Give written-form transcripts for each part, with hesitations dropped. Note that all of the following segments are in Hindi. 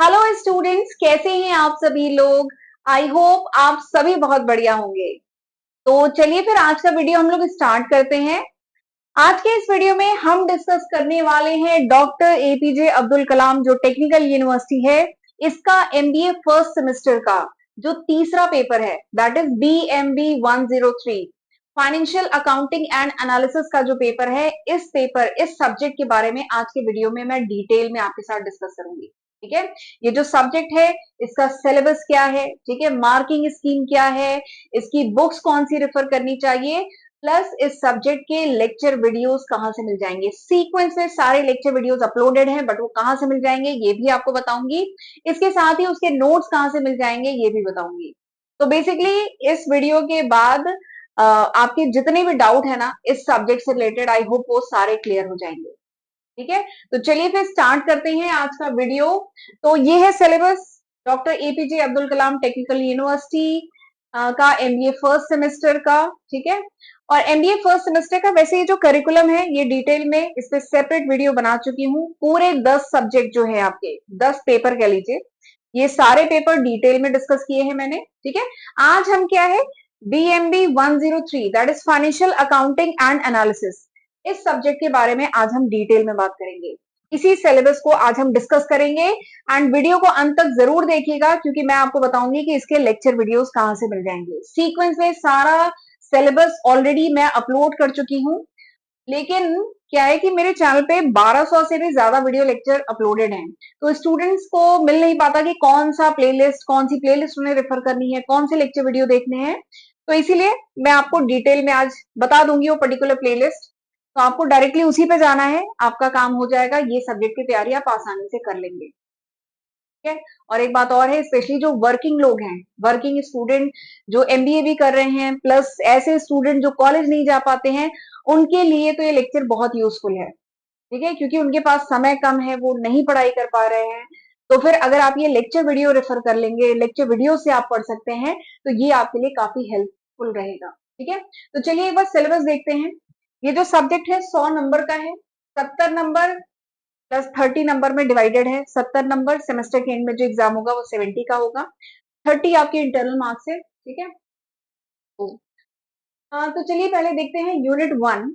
हेलो स्टूडेंट्स, कैसे हैं आप सभी लोग। आई होप आप सभी बहुत बढ़िया होंगे। तो चलिए फिर आज का वीडियो हम लोग स्टार्ट करते हैं। आज के इस वीडियो में हम डिस्कस करने वाले हैं डॉक्टर एपीजे अब्दुल कलाम जो टेक्निकल यूनिवर्सिटी है, इसका एमबीए फर्स्ट सेमेस्टर का जो तीसरा पेपर है, that is BMB 103 financial accounting and analysis का जो पेपर है, इस सब्जेक्ट के बारे में आज के वीडियो में मैं डिटेल में आपके साथ डिस्कस करूंगी। ठीक है, ये जो सब्जेक्ट है इसका सिलेबस क्या है, ठीक है, मार्किंग स्कीम क्या है, इसकी बुक्स कौन सी रेफर करनी चाहिए, प्लस इस सब्जेक्ट के लेक्चर वीडियोस कहां से मिल जाएंगे। सीक्वेंस में सारे लेक्चर वीडियोस अपलोडेड हैं, बट वो कहां से मिल जाएंगे ये भी आपको बताऊंगी। इसके साथ ही उसके नोट्स कहां से मिल जाएंगे ये भी बताऊंगी। तो बेसिकली इस वीडियो के बाद आपके जितने भी डाउट है ना इस सब्जेक्ट से रिलेटेड, आई होप वो सारे क्लियर हो जाएंगे। ठीक है, तो चलिए फिर स्टार्ट करते हैं आज का वीडियो। तो ये है syllabus doctor APJ Abdul Kalam technical university का एमबीए फर्स्ट सेमेस्टर का। ठीक है, और एमबीए फर्स्ट सेमेस्टर का वैसे ये जो करिकुलम है ये डिटेल में इस पे सेपरेट वीडियो बना चुकी हूँ। पूरे 10 सब्जेक्ट जो है आपके 10 पेपर कह लीजिए, ये सारे पेपर डिटेल में डिस्कस किए हैं मैंने। ठीक है, आज हम क्या है BMB 103 that is financial accounting and analysis, इस सब्जेक्ट के बारे में आज हम डिटेल में बात करेंगे। इसी सिलेबस को आज हम डिस्कस करेंगे एंड वीडियो को अंत तक जरूर देखिएगा क्योंकि मैं आपको बताऊंगी कि इसके लेक्चर वीडियोस कहां से मिल जाएंगे। सीक्वेंस में सारा सिलेबस ऑलरेडी मैं अपलोड कर चुकी हूँ, लेकिन क्या है कि मेरे चैनल पे 1200 से भी ज्यादा वीडियो लेक्चर अपलोडेड हैं, तो स्टूडेंट्स को मिल नहीं पाता कि कौन सी प्लेलिस्ट उन्हें रेफर करनी है, कौन से लेक्चर वीडियो देखने हैं। तो इसीलिए मैं आपको डिटेल में आज बता दूंगी वो पर्टिकुलर प्लेलिस्ट। तो आपको डायरेक्टली उसी पे जाना है, आपका काम हो जाएगा, ये सब्जेक्ट की तैयारी आप आसानी से कर लेंगे। ठीक है, और एक बात और है, स्पेशली जो वर्किंग लोग हैं, वर्किंग स्टूडेंट जो एमबीए भी कर रहे हैं, प्लस ऐसे स्टूडेंट जो कॉलेज नहीं जा पाते हैं, उनके लिए तो ये लेक्चर बहुत यूजफुल है। ठीक है, क्योंकि उनके पास समय कम है, वो नहीं पढ़ाई कर पा रहे हैं। तो फिर अगर आप ये लेक्चर वीडियो रेफर कर लेंगे, लेक्चर वीडियो से आप पढ़ सकते हैं, तो ये आपके लिए काफी हेल्पफुल रहेगा। ठीक है, तो चलिए एक बार सिलेबस देखते हैं। ये जो सब्जेक्ट है 100 नंबर का है, 70 नंबर प्लस 30 नंबर में डिवाइडेड है। 70 नंबर सेमेस्टर के एंड में जो एग्जाम होगा वो 70 का होगा, 30 आपके इंटरनल मार्क्स है। ठीक है, तो हाँ, तो चलिए पहले देखते हैं यूनिट वन।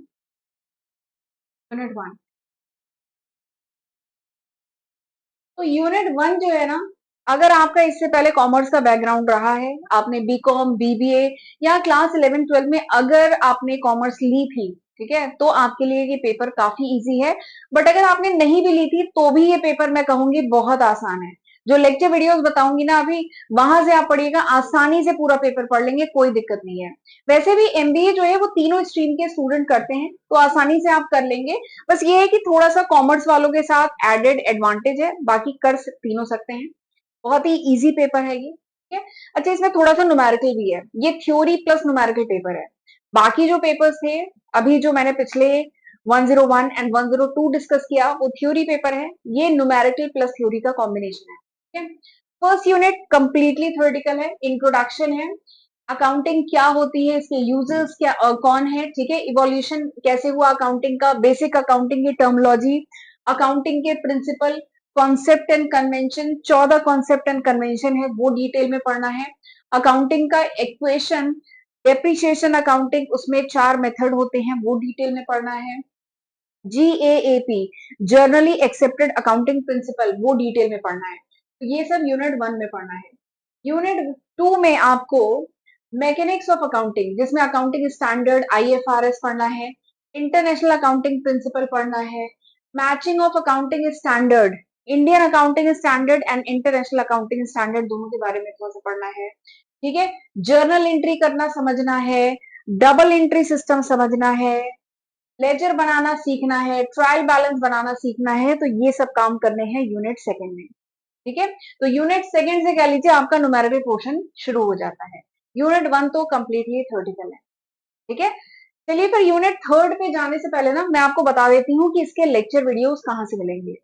तो यूनिट 1 जो है ना, अगर आपका इससे पहले कॉमर्स का बैकग्राउंड रहा है, आपने बीकॉम बीबीए या क्लास 11 12 में अगर आपने कॉमर्स ली थी, ठीक है, तो आपके लिए ये पेपर काफी इजी है। बट अगर आपने नहीं भी ली थी तो भी ये पेपर मैं कहूंगी बहुत आसान है। जो लेक्चर वीडियोस बताऊंगी ना अभी, वहां से आप पढ़िएगा, आसानी से पूरा पेपर पढ़ लेंगे, कोई दिक्कत नहीं है। वैसे भी एमबीए जो है वो तीनों स्ट्रीम के स्टूडेंट करते हैं, तो आसानी से आप कर लेंगे। बस ये है कि थोड़ा सा कॉमर्स वालों के साथ एडेड एडवांटेज है, बाकी तीनों सकते हैं। बहुत ही इजी पेपर है ये। ठीक है, अच्छा इसमें थोड़ा सा न्यूमेरिकल भी है, ये थ्योरी प्लस न्यूमेरिकल पेपर है। बाकी जो पेपर्स थे अभी जो मैंने पिछले 101 एंड 102 डिस्कस किया वो थ्योरी पेपर है, ये न्यूमेरिकल प्लस थ्योरी का कॉम्बिनेशन है। ठीक है, फर्स्ट यूनिट कंप्लीटली थ्योरेटिकल है, इंट्रोडक्शन है, अकाउंटिंग क्या होती है, इसके यूजर्स क्या कौन है, ठीक है, इवोल्यूशन कैसे हुआ अकाउंटिंग का, बेसिक अकाउंटिंग की टर्मोलॉजी, अकाउंटिंग के principle, concept and convention, 14 concept and convention है वो डिटेल में पढ़ना है। अकाउंटिंग का इक्वेशन, डेप्रिसिएशन अकाउंटिंग, उसमें 4 मेथड होते हैं वो डिटेल में पढ़ना है। GAAP, generally accepted accounting principle, वो डिटेल में पढ़ना है। तो ये सब यूनिट 1 में पढ़ना है। यूनिट 2 में आपको मैकेनिक्स ऑफ अकाउंटिंग, जिसमें अकाउंटिंग स्टैंडर्ड आईएफआरएस पढ़ना है, इंटरनेशनल अकाउंटिंग प्रिंसिपल पढ़ना है, matching of accounting standard, Indian accounting standard and international accounting standard, दोनों के बारे में थोड़ा सा पढ़ना है। ठीक है, जर्नल एंट्री करना समझना है, डबल एंट्री सिस्टम समझना है, लेजर बनाना सीखना है, ट्रायल बैलेंस बनाना सीखना है। तो ये सब काम करने हैं यूनिट 2 में। ठीक है, तो यूनिट 2 से कह लीजिए आपका न्यूमेरिकल पोर्शन शुरू हो जाता है। यूनिट 1 तो कंप्लीटली थ्योरेटिकल है। ठीक है, चलिए फिर यूनिट 3 पे जाने से पहले ना मैं आपको बता देती हूँ कि इसके लेक्चर वीडियोस कहाँ से मिलेंगे।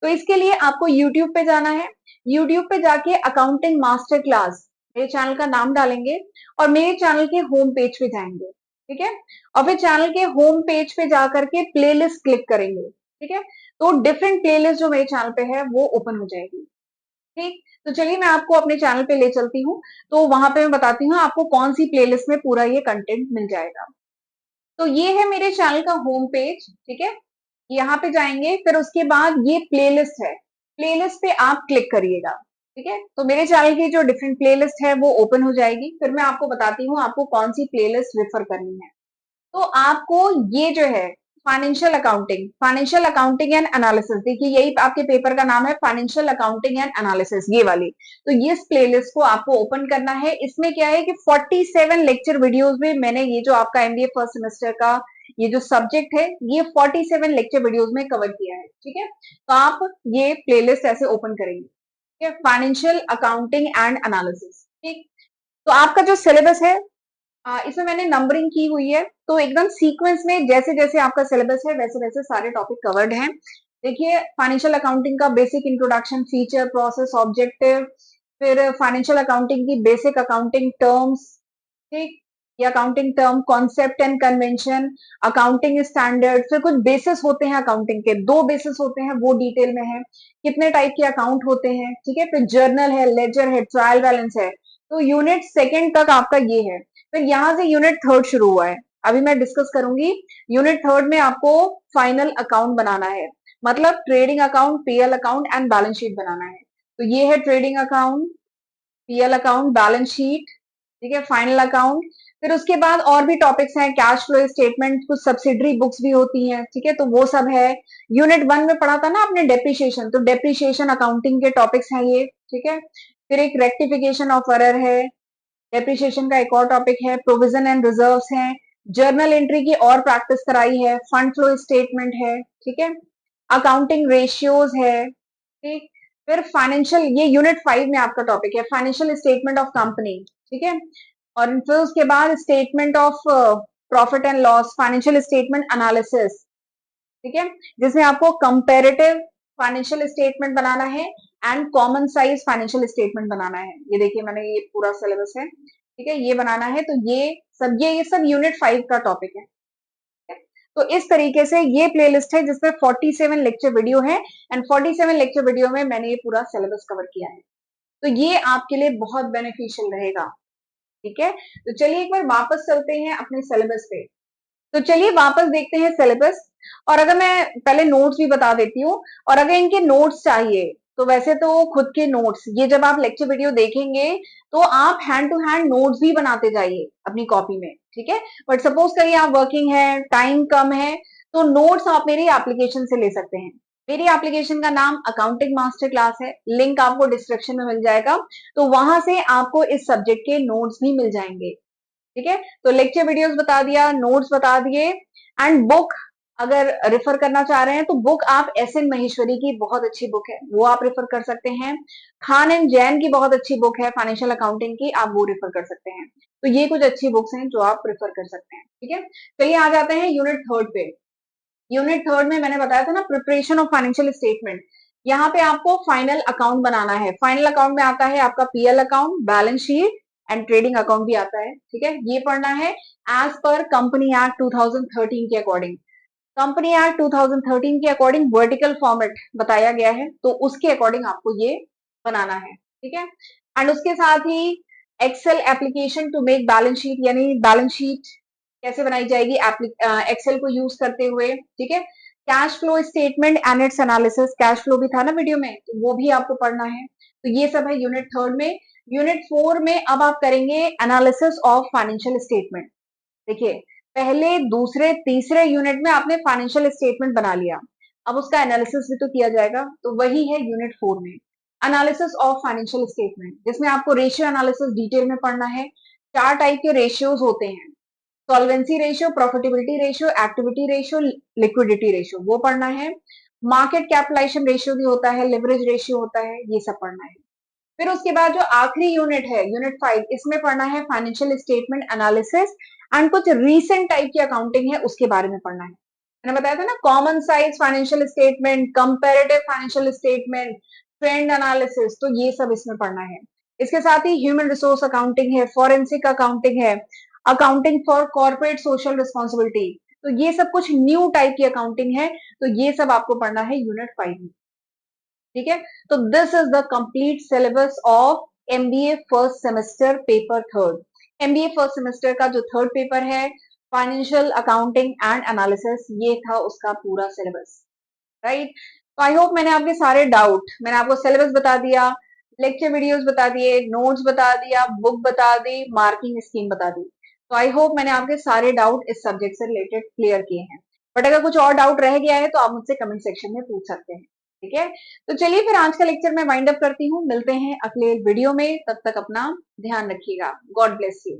तो इसके लिए आपको यूट्यूब पे जाना है, यूट्यूब पे जाके अकाउंटिंग मास्टर क्लास मेरे चैनल का नाम डालेंगे और मेरे चैनल के होम पेज पे जाएंगे। ठीक है, और फिर चैनल के होम पेज पे जाकर के प्लेलिस्ट क्लिक करेंगे। ठीक है, तो डिफरेंट प्लेलिस्ट जो मेरे चैनल पे है वो ओपन हो जाएगी। ठीक, तो चलिए मैं आपको अपने चैनल पे ले चलती हूँ, तो वहां पे मैं बताती हूँ आपको कौन सी प्लेलिस्ट में पूरा ये कंटेंट मिल जाएगा। तो ये है मेरे चैनल का होम पेज, ठीक है, यहाँ पे जाएंगे, फिर उसके बाद ये प्लेलिस्ट है, प्लेलिस्ट पे आप क्लिक करिएगा, ठीक है। तो मेरे चैनल की जो डिफरेंट प्लेलिस्ट है वो ओपन हो जाएगी, फिर मैं आपको बताती हूँ आपको कौन सी प्लेलिस्ट रेफर करनी है। तो आपको ये जो है फाइनेंशियल अकाउंटिंग एंड एनालिसिस, देखिए यही आपके पेपर का नाम है, फाइनेंशियल अकाउंटिंग एंड एनालिसिस, ये वाली। तो ये इस प्लेलिस्ट को आपको ओपन करना है। इसमें क्या है कि 47 लेक्चर वीडियोस में मैंने ये जो आपका एमबीए फर्स्ट सेमेस्टर का ये जो सब्जेक्ट है ये 47 लेक्चर वीडियोस में कवर किया है, ठीक है। तो आप ये प्लेलिस्ट ऐसे ओपन करेंगे, ठीक है, फाइनेंशियल अकाउंटिंग एंड एनालिसिस, ठीक। तो आपका जो सिलेबस है इसमें मैंने नंबरिंग की हुई है, तो एकदम सीक्वेंस में जैसे जैसे आपका सिलेबस है वैसे वैसे सारे टॉपिक कवर्ड हैं। देखिए फाइनेंशियल अकाउंटिंग का basic introduction, feature, process, objective, फिर फाइनेंशियल अकाउंटिंग की बेसिक अकाउंटिंग टर्म्स, ठीक, ये accounting term, concept and convention, accounting standard, फिर कुछ बेसिस होते हैं अकाउंटिंग के, 2 बेसिस होते हैं वो डिटेल में है, कितने टाइप के अकाउंट होते हैं, ठीक है, फिर जर्नल है, लेजर है, ट्रायल बैलेंस है। तो यूनिट सेकेंड तक आपका ये है। फिर यहाँ से यूनिट थर्ड शुरू हुआ है, अभी मैं डिस्कस करूंगी। यूनिट थर्ड में आपको फाइनल अकाउंट बनाना है, मतलब trading account, P L account and balance sheet बनाना है। तो ये है trading account, P L account, balance sheet, ठीक है, फाइनल अकाउंट। फिर उसके बाद और भी टॉपिक्स हैं, कैश फ्लो स्टेटमेंट, कुछ सब्सिडरी बुक्स भी होती हैं, ठीक है, तो वो सब है। यूनिट 1 में पढ़ा था ना आपने डेप्रिशिएशन, तो डेप्रिशिएशन अकाउंटिंग के टॉपिक्स हैं ये, ठीक है। फिर एक रेक्टिफिकेशन ऑफ एरर है, डेप्रिशिएशन का एक और टॉपिक है, प्रोविजन एंड रिजर्व्स हैं, जर्नल एंट्री की और प्रैक्टिस कराई है, फंड फ्लो स्टेटमेंट है, ठीक है, अकाउंटिंग रेशियोज है, ठीक। फिर फाइनेंशियल, ये यूनिट 5 में आपका टॉपिक है, फाइनेंशियल स्टेटमेंट ऑफ कंपनी, ठीक है। और फिर उसके बाद statement of profit and loss, financial statement analysis, ठीक है, जिसमें आपको कंपेरेटिव फाइनेंशियल स्टेटमेंट बनाना है and common size financial statement बनाना है। ये देखिए मैंने ये पूरा सिलेबस है, ठीक है, ये बनाना है। तो ये सब यूनिट 5 का टॉपिक है। तो इस तरीके से ये प्लेलिस्ट है जिसमें 47 लेक्चर वीडियो है एंड 47 लेक्चर वीडियो में मैंने ये पूरा सिलेबस कवर किया है। तो ये आपके लिए बहुत बेनिफिशियल रहेगा, ठीक है। तो चलिए एक बार वापस चलते हैं अपने सिलेबस पे। तो चलिए वापस देखते हैं सिलेबस। और अगर मैं पहले नोट्स भी बता देती हूँ, और अगर इनके नोट्स चाहिए तो वैसे तो खुद के नोट्स, ये जब आप लेक्चर वीडियो देखेंगे तो आप हैंड टू हैंड नोट्स भी बनाते जाइए अपनी कॉपी में, ठीक है। बट सपोज करिए आप वर्किंग है, टाइम कम है, तो नोट्स आप मेरी एप्लीकेशन से ले सकते हैं। मेरी एप्लीकेशन का नाम अकाउंटिंग मास्टर क्लास है, लिंक आपको डिस्क्रिप्शन में मिल जाएगा। तो वहां से आपको इस सब्जेक्ट के नोट्स भी मिल जाएंगे, ठीक है। तो लेक्चर वीडियोस बता दिया, नोट्स बता दिए, एंड बुक अगर रेफर करना चाह रहे हैं तो बुक आप एस एन महेश्वरी की बहुत अच्छी बुक है, वो आप रेफर कर सकते हैं। खान एंड जैन की बहुत अच्छी बुक है फाइनेंशियल अकाउंटिंग की, आप वो रेफर कर सकते हैं। तो ये कुछ अच्छी बुक्स हैं जो आप रेफर कर सकते हैं, ठीक है। चलिए आ जाते हैं यूनिट थर्ड पे। यूनिट थर्ड में मैंने बताया था ना, प्रिपरेशन ऑफ फाइनेंशियल स्टेटमेंट। यहाँ पे आपको फाइनल अकाउंट बनाना है। फाइनल अकाउंट में आता है आपका PL account, balance sheet and trading account भी आता है, ठीक है। ये पढ़ना है एज पर कंपनी एक्ट 2013 के अकॉर्डिंग। कंपनी एक्ट 2013 के अकॉर्डिंग वर्टिकल फॉर्मेट बताया गया है, तो उसके अकॉर्डिंग आपको ये बनाना है, ठीक है। एंड उसके साथ ही Excel application to make balance sheet, यानी बैलेंस शीट कैसे बनाई जाएगी एक्सेल को यूज करते हुए, ठीक है। Cash flow statement and it's analysis, cash flow भी था ना वीडियो में, तो वो भी आपको पढ़ना है। तो ये सब है यूनिट थर्ड में। यूनिट 4 में अब आप करेंगे एनालिसिस ऑफ फाइनेंशियल स्टेटमेंट। देखिए पहले, दूसरे, तीसरे यूनिट में आपने फाइनेंशियल स्टेटमेंट बना लिया, अब उसका एनालिसिस भी तो किया जाएगा, तो वही है यूनिट 4 में, एनालिसिस ऑफ फाइनेंशियल स्टेटमेंट, जिसमें आपको रेशियो एनालिसिस डिटेल में पढ़ना है। 4 टाइप के रेशियोज होते हैं, solvency ratio, profitability ratio, activity ratio, liquidity ratio, वो पढ़ना है। मार्केट कैपिटलाइजेशन रेशियो भी होता है, लिवरेज रेशियो होता है, ये सब पढ़ना है। फिर उसके बाद जो आखिरी यूनिट है, यूनिट 5, इसमें पढ़ना है फाइनेंशियल स्टेटमेंट एनालिसिस एंड कुछ रीसेंट टाइप की अकाउंटिंग है उसके बारे में पढ़ना है। मैंने बताया था ना, common size financial statement, comparative financial statement, trend analysis, तो ये सब इसमें पढ़ना है। इसके साथ ही ह्यूमन रिसोर्स अकाउंटिंग है, फॉरेंसिक अकाउंटिंग है, accounting for corporate social responsibility, तो ये सब कुछ न्यू टाइप की अकाउंटिंग है, तो ये सब आपको पढ़ना है यूनिट 5 में, ठीक है। तो this is the complete syllabus of MBA first semester paper third. MBA first semester का जो थर्ड पेपर है, फाइनेंशियल अकाउंटिंग एंड एनालिसिस, ये था उसका पूरा सिलेबस, राइट। तो आई होप मैंने आपके सारे डाउट, मैंने आपको सिलेबस बता दिया, लेक्चर वीडियोस बता दिए, नोट्स बता दिया, बुक बता दी, मार्किंग स्कीम बता दी। तो आई होप मैंने आपके सारे डाउट इस सब्जेक्ट से रिलेटेड क्लियर किए हैं। बट अगर कुछ और डाउट रह गया है तो आप मुझसे कमेंट सेक्शन में पूछ सकते हैं, ठीक है। तो चलिए फिर आज का लेक्चर मैं वाइंड अप करती हूँ, मिलते हैं अगले वीडियो में, तब तक अपना ध्यान रखिएगा। God bless you.